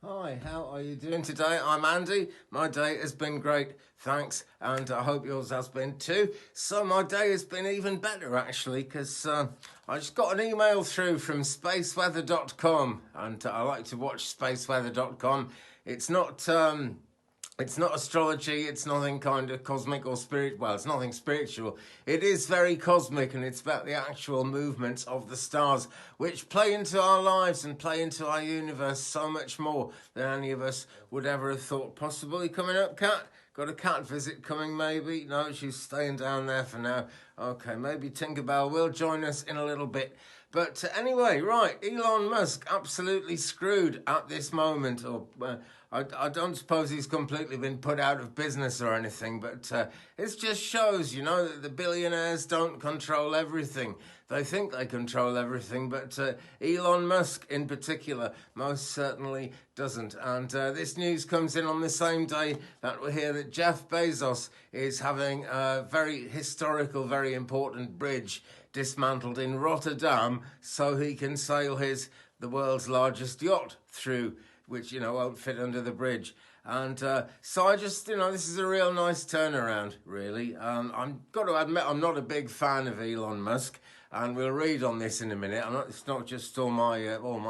Hi, how are you doing today? I'm Andy. My day has been great, thanks, and I hope yours has been too. So my day has been even better actually, because I just got an email through from spaceweather.com, and I like to watch spaceweather.com. It's not astrology, it's nothing kind of cosmic or spirit. Well, it's nothing spiritual. It is very cosmic, and it's about the actual movements of the stars, which play into our lives and play into our universe so much more than any of us would ever have thought possible. You coming up, Cat? Got a cat visit coming, maybe? No, she's staying down there for now. Okay, maybe Tinkerbell will join us in a little bit. But anyway, right, Elon Musk absolutely screwed at this moment. I don't suppose he's completely been put out of business or anything, but it just shows, that the billionaires don't control everything. They think they control everything, but Elon Musk in particular most certainly doesn't. And this news comes in on the same day that we hear that Jeff Bezos is having a very historical, very important bridge dismantled in Rotterdam so he can sail the world's largest yacht through, which won't fit under the bridge. And so I just, this is a real nice turnaround, really. I'm got to admit, I'm not a big fan of Elon Musk, and we'll read on this in a minute. It's not just all my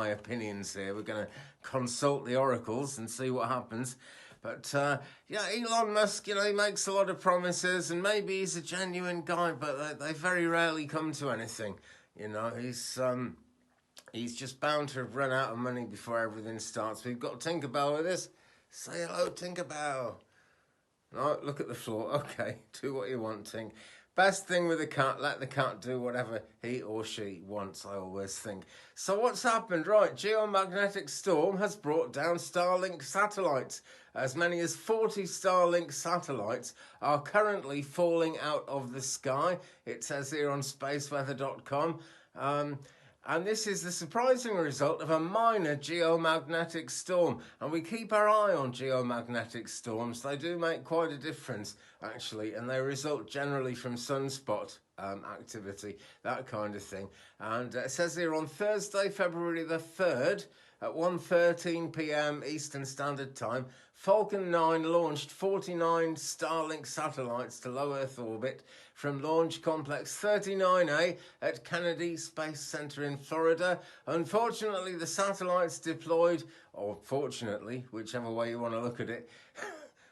opinions here. We're going to consult the oracles and see what happens. But Elon Musk, he makes a lot of promises, and maybe he's a genuine guy, but they very rarely come to anything. He's just bound to have run out of money before everything starts. We've got Tinkerbell with us. Say hello, Tinkerbell. No, look at the floor. Okay, do what you want, Tink. Best thing with a cat, let the cat do whatever he or she wants, I always think. So what's happened? Right, geomagnetic storm has brought down Starlink satellites. As many as 40 Starlink satellites are currently falling out of the sky. It says here on spaceweather.com. And this is the surprising result of a minor geomagnetic storm. And we keep our eye on geomagnetic storms. They do make quite a difference, actually, and they result generally from sunspot activity, that kind of thing. And it says here on Thursday, February the 3rd, at 1:13 p.m. Eastern Standard Time, Falcon 9 launched 49 Starlink satellites to low Earth orbit from Launch Complex 39A at Kennedy Space Center in Florida. Unfortunately, the satellites deployed, or fortunately, whichever way you want to look at it,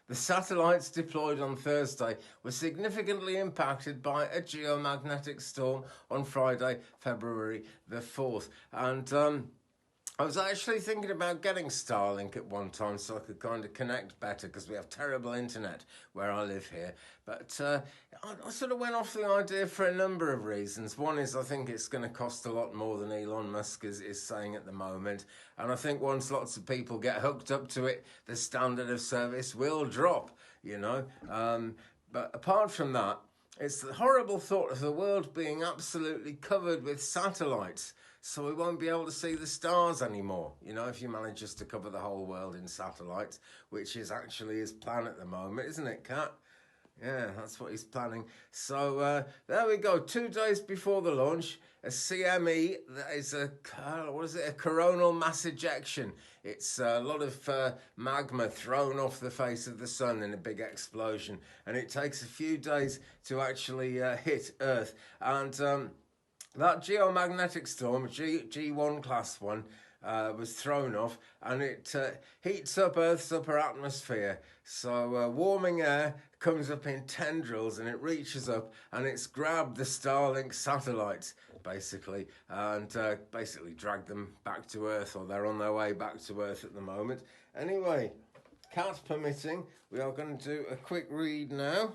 the satellites deployed on Thursday were significantly impacted by a geomagnetic storm on Friday, February the 4th. And I was actually thinking about getting Starlink at one time so I could kind of connect better, because we have terrible internet where I live here. But I sort of went off the idea for a number of reasons. One is I think it's going to cost a lot more than Elon Musk is saying at the moment. And I think once lots of people get hooked up to it, the standard of service will drop, But apart from that, it's the horrible thought of the world being absolutely covered with satellites. So we won't be able to see the stars anymore, if you manage just to cover the whole world in satellites, which is actually his plan at the moment, isn't it, Kat? Yeah, that's what he's planning. So there we go. 2 days before the launch, a CME, that is a coronal mass ejection. It's a lot of magma thrown off the face of the sun in a big explosion. And it takes a few days to actually hit Earth. And that geomagnetic storm, G1 class one, was thrown off, and it heats up Earth's upper atmosphere. So warming air comes up in tendrils, and it reaches up, and it's grabbed the Starlink satellites, basically, and basically dragged them back to Earth, or they're on their way back to Earth at the moment. Anyway, cat permitting, we are going to do a quick read now.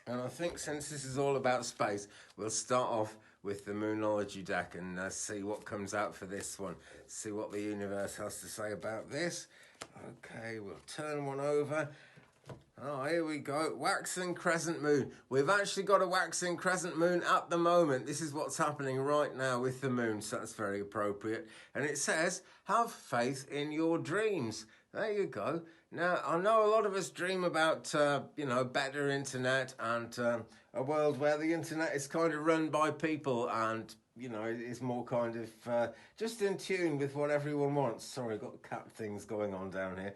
And I think since this is all about space, we'll start off with the Moonology Deck and see what comes out for this one. See what the universe has to say about this. Okay, we'll turn one over. Oh, here we go. Waxing crescent moon. We've actually got a waxing crescent moon at the moment. This is what's happening right now with the moon, so that's very appropriate. And it says, have faith in your dreams. There you go. Now, I know a lot of us dream about, better internet and a world where the internet is kind of run by people and, you know, is more kind of just in tune with what everyone wants. Sorry, I've got cat things going on down here.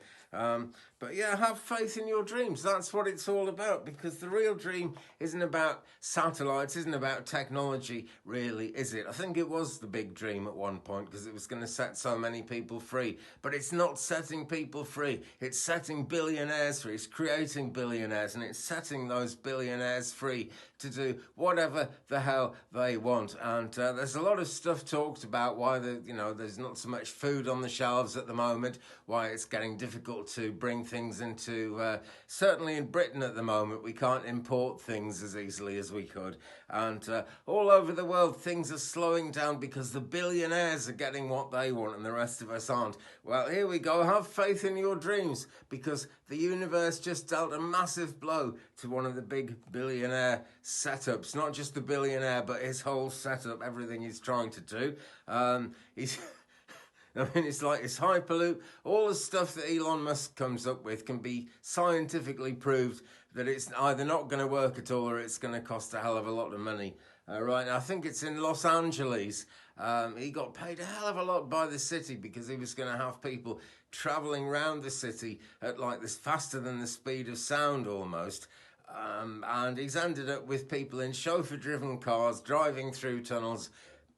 But yeah, have faith in your dreams. That's what it's all about, because the real dream isn't about satellites, isn't about technology, really, is it? I think it was the big dream at one point because it was going to set so many people free. But it's not setting people free. It's setting billionaires free. It's creating billionaires, and it's setting those billionaires free to do whatever the hell they want. And there's a lot of stuff talked about why there's not so much food on the shelves at the moment, why it's getting difficult to bring things into, certainly in Britain at the moment, we can't import things as easily as we could. And all over the world, things are slowing down because the billionaires are getting what they want and the rest of us aren't. Well, here we go. Have faith in your dreams, because the universe just dealt a massive blow to one of the big billionaire setups. Not just the billionaire, but his whole setup, everything he's trying to do. He's... I mean, it's like it's Hyperloop. All the stuff that Elon Musk comes up with can be scientifically proved that it's either not going to work at all or it's going to cost a hell of a lot of money. Right now, I think it's in Los Angeles. He got paid a hell of a lot by the city because he was going to have people travelling around the city at like this faster than the speed of sound almost. And he's ended up with people in chauffeur-driven cars driving through tunnels,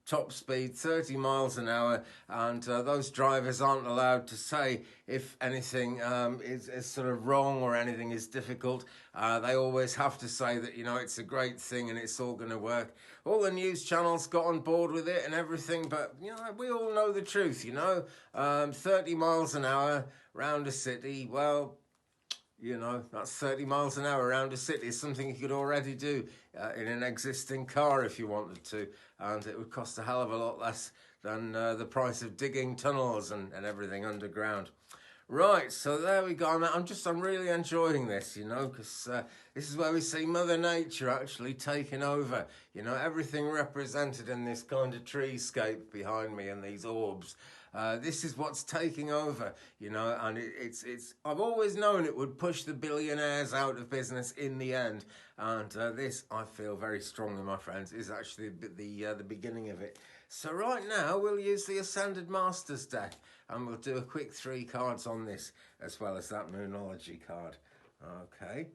top speed 30 miles an hour, and those drivers aren't allowed to say if anything is sort of wrong or anything is difficult. They always have to say that, you know, it's a great thing and it's all going to work. All the news channels got on board with it and everything, but, you know, we all know the truth, you know. 30 miles an hour round a city, well, you know, that's 30 miles an hour around a city. It's something you could already do in an existing car if you wanted to. And it would cost a hell of a lot less than the price of digging tunnels and everything underground. Right, so there we go. I'm really enjoying this, you know, because this is where we see Mother Nature actually taking over. You know, everything represented in this kind of treescape behind me and these orbs. This is what's taking over, you know, and it's. I've always known it would push the billionaires out of business in the end, and this, I feel very strongly, my friends, is actually the beginning of it. So right now we'll use the Ascended Masters deck, and we'll do a quick 3 cards on this, as well as that Moonology card. Okay,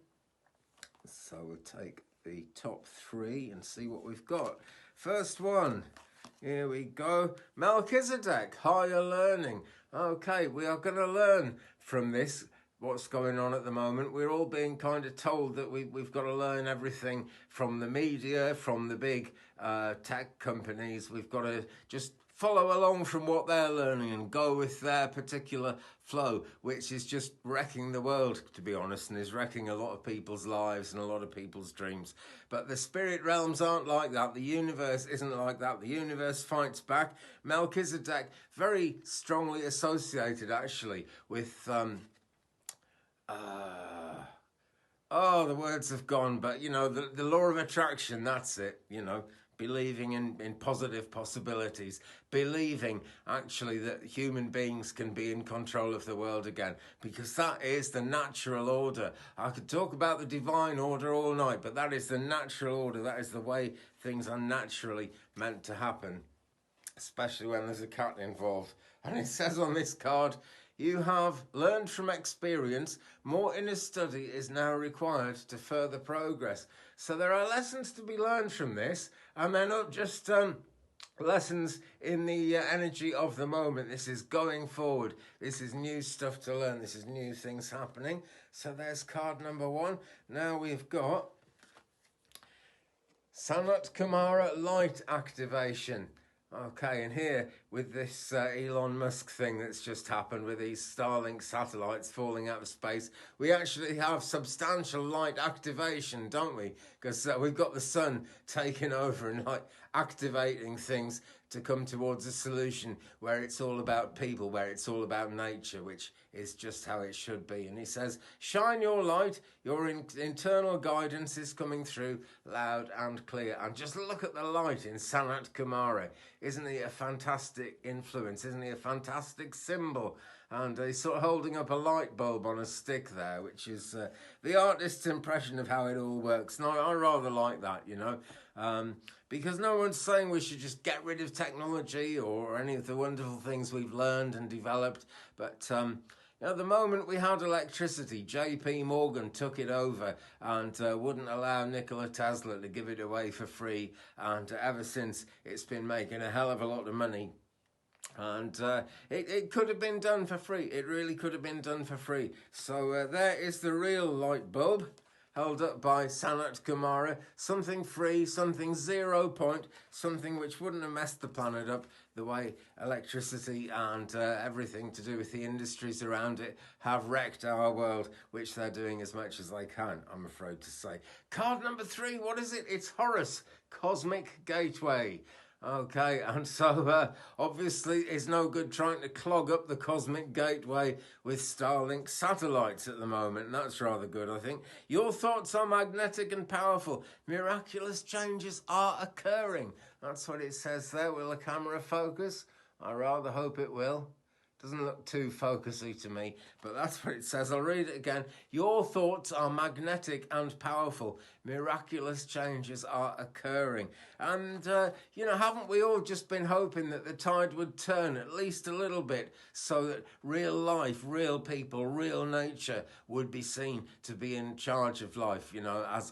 so we'll take the top 3 and see what we've got. First one. Here we go. Melchizedek, higher learning. Okay, we are going to learn from this, what's going on at the moment. We're all being kind of told that we've got to learn everything from the media, from the big tech companies. We've got to just follow along from what they're learning and go with their particular flow, which is just wrecking the world, to be honest, and is wrecking a lot of people's lives and a lot of people's dreams. But the spirit realms aren't like that. The universe isn't like that. The universe fights back. Melchizedek, very strongly associated, actually, with... the words have gone, but, you know, the law of attraction, that's it, you know. Believing in positive possibilities, believing actually that human beings can be in control of the world again, because that is the natural order. I could talk about the divine order all night, but that is the natural order. That is the way things are naturally meant to happen, especially when there's a cat involved. And it says on this card, you have learned from experience. More inner study is now required to further progress. So there are lessons to be learned from this, and they're not just lessons in the energy of the moment. This is going forward. This is new stuff to learn. This is new things happening. So there's card number 1. Now we've got Sanat Kumara light activation. Okay, and here with this Elon Musk thing that's just happened with these Starlink satellites falling out of space, we actually have substantial light activation, don't we? Because we've got the sun taking over and like activating things to come towards a solution where it's all about people, where it's all about nature, which is just how it should be. And he says, shine your light, your internal guidance is coming through loud and clear. And just look at the light in Sanat Kumara. Isn't he a fantastic influence? Isn't he a fantastic symbol? And he's sort of holding up a light bulb on a stick there, which is the artist's impression of how it all works. And I rather like that, you know. because no one's saying we should just get rid of technology or any of the wonderful things we've learned and developed. But the moment we had electricity, J.P. Morgan took it over and wouldn't allow Nikola Tesla to give it away for free. And ever since, it's been making a hell of a lot of money. And it could have been done for free. It really could have been done for free. So there is the real light bulb, held up by Sanat Kumara. Something free, something 0 point, something which wouldn't have messed the planet up the way electricity and everything to do with the industries around it have wrecked our world, which they're doing as much as they can, I'm afraid to say. Card number 3, what is it? It's Horus, Cosmic Gateway. Okay, and so obviously it's no good trying to clog up the Cosmic Gateway with Starlink Satellites at the moment, and that's rather good, I think. Your thoughts are magnetic and powerful. Miraculous changes are occurring. That's what it says there. Will the camera focus? I rather hope it will. Doesn't look too focusy to me, but that's what it says. I'll read it again. Your thoughts are magnetic and powerful. Miraculous changes are occurring. And, haven't we all just been hoping that the tide would turn at least a little bit so that real life, real people, real nature would be seen to be in charge of life,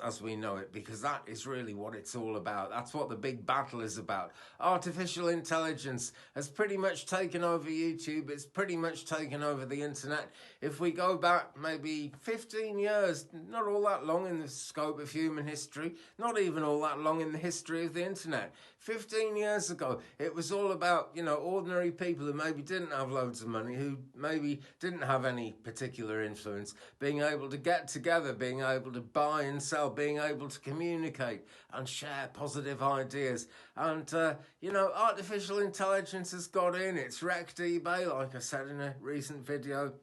as we know it, because that is really what it's all about. That's what the big battle is about. Artificial intelligence has pretty much taken over YouTube. It's pretty much taken over the internet. If we go back maybe 15 years, not all that long in the scope of human history, not even all that long in the history of the internet. 15 years ago, it was all about, ordinary people who maybe didn't have loads of money, who maybe didn't have any particular influence, being able to get together, being able to buy and sell, being able to communicate and share positive ideas. And, artificial intelligence has got in. It's wrecked eBay, like I said in a recent video.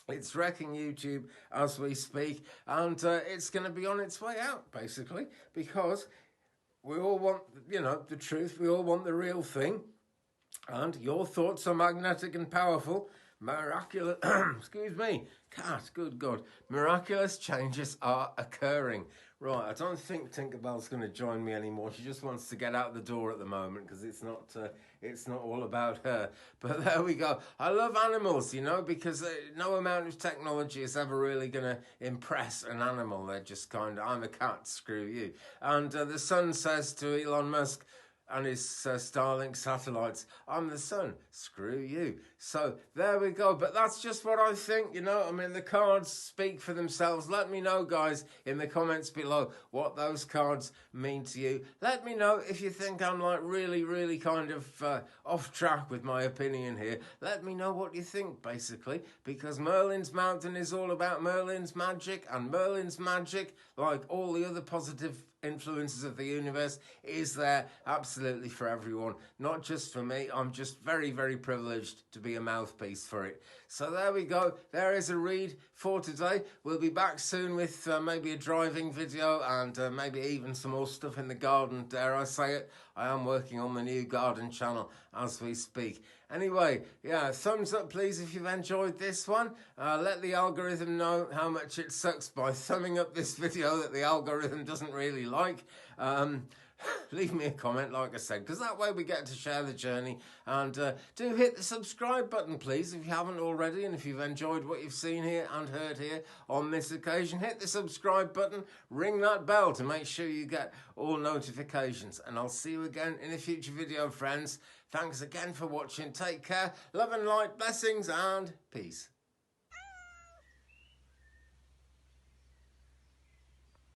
It's wrecking YouTube as we speak, and it's going to be on its way out, basically, because we all want, the truth. We all want the real thing, and your thoughts are magnetic and powerful. Miraculous, excuse me, cat, good God. Miraculous changes are occurring. Right, I don't think Tinkerbell's going to join me anymore. She just wants to get out the door at the moment because it's not all about her. But there we go. I love animals, because no amount of technology is ever really going to impress an animal. They're just I'm a cat, screw you. And the sun says to Elon Musk and his Starlink satellites, I'm the sun, screw you. So there we go. But that's just what I think, the cards speak for themselves. Let me know, guys, in the comments below what those cards mean to you. Let me know if you think I'm really, really kind of off track with my opinion here. Let me know what you think, basically, because Merlin's Mountain is all about Merlin's magic, and Merlin's magic, like all the other positive influences of the universe, is there absolutely for everyone, not just for me. I'm just very, very privileged to be a mouthpiece for it. So there we go. There is a read for today. We'll be back soon with maybe a driving video and maybe even some more stuff in the garden, dare I say it. I am working on the new garden channel as we speak. Anyway, yeah, thumbs up please if you've enjoyed this one. Let the algorithm know how much it sucks by thumbing up this video that the algorithm doesn't really like. Leave me a comment, like I said, because that way we get to share the journey. And do hit the subscribe button, please, if you haven't already. And if you've enjoyed what you've seen here and heard here on this occasion, hit the subscribe button, ring that bell to make sure you get all notifications. And I'll see you again in a future video, friends. Thanks again for watching. Take care. Love and light, blessings, and peace.